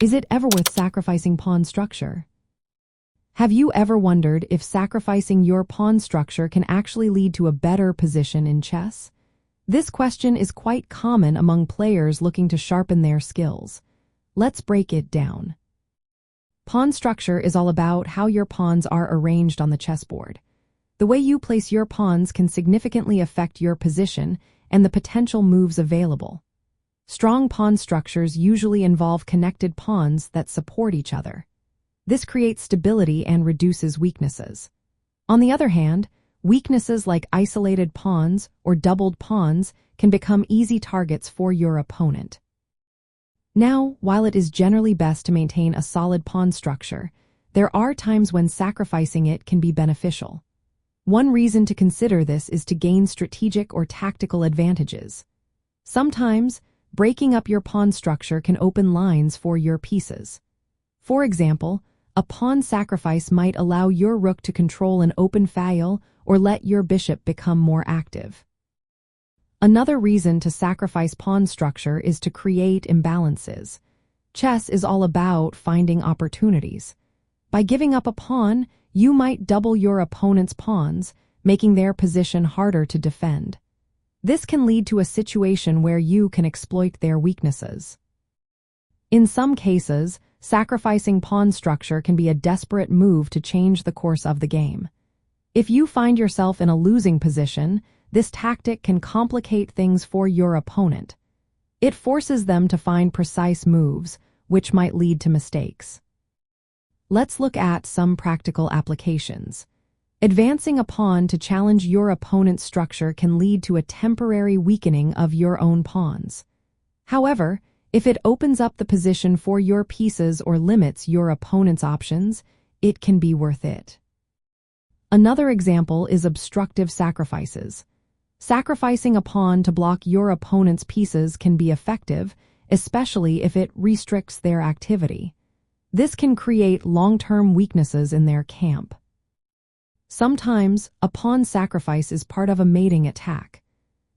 Is it ever worth sacrificing pawn structure? Have you ever wondered if sacrificing your pawn structure can actually lead to a better position in chess? This question is quite common among players looking to sharpen their skills. Let's break it down. Pawn structure is all about how your pawns are arranged on the chessboard. The way you place your pawns can significantly affect your position and the potential moves available. Strong pawn structures usually involve connected pawns that support each other. This creates stability and reduces weaknesses. On the other hand, weaknesses like isolated pawns or doubled pawns can become easy targets for your opponent. Now, while it is generally best to maintain a solid pawn structure, there are times when sacrificing it can be beneficial. One reason to consider this is to gain strategic or tactical advantages. Sometimes, breaking up your pawn structure can open lines for your pieces. For example, a pawn sacrifice might allow your rook to control an open file or let your bishop become more active. Another reason to sacrifice pawn structure is to create imbalances. Chess is all about finding opportunities. By giving up a pawn, you might double your opponent's pawns, making their position harder to defend. This can lead to a situation where you can exploit their weaknesses. In some cases, sacrificing pawn structure can be a desperate move to change the course of the game. If you find yourself in a losing position, this tactic can complicate things for your opponent. It forces them to find precise moves, which might lead to mistakes. Let's look at some practical applications. Advancing a pawn to challenge your opponent's structure can lead to a temporary weakening of your own pawns. However, if it opens up the position for your pieces or limits your opponent's options, it can be worth it. Another example is obstructive sacrifices. Sacrificing a pawn to block your opponent's pieces can be effective, especially if it restricts their activity. This can create long-term weaknesses in their camp. Sometimes, a pawn sacrifice is part of a mating attack.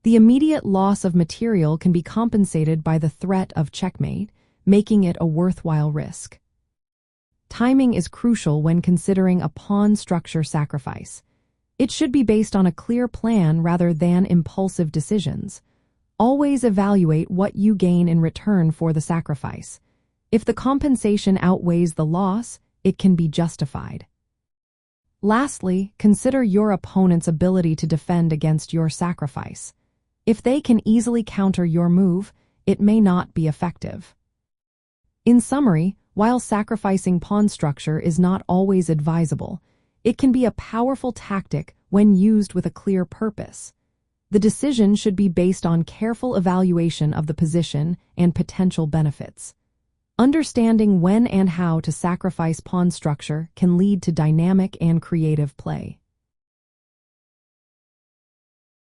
The immediate loss of material can be compensated by the threat of checkmate, making it a worthwhile risk. Timing is crucial when considering a pawn structure sacrifice. It should be based on a clear plan rather than impulsive decisions. Always evaluate what you gain in return for the sacrifice. If the compensation outweighs the loss, it can be justified. Lastly, consider your opponent's ability to defend against your sacrifice. If they can easily counter your move, it may not be effective. In summary, while sacrificing pawn structure is not always advisable, it can be a powerful tactic when used with a clear purpose. The decision should be based on careful evaluation of the position and potential benefits. Understanding when and how to sacrifice pawn structure can lead to dynamic and creative play.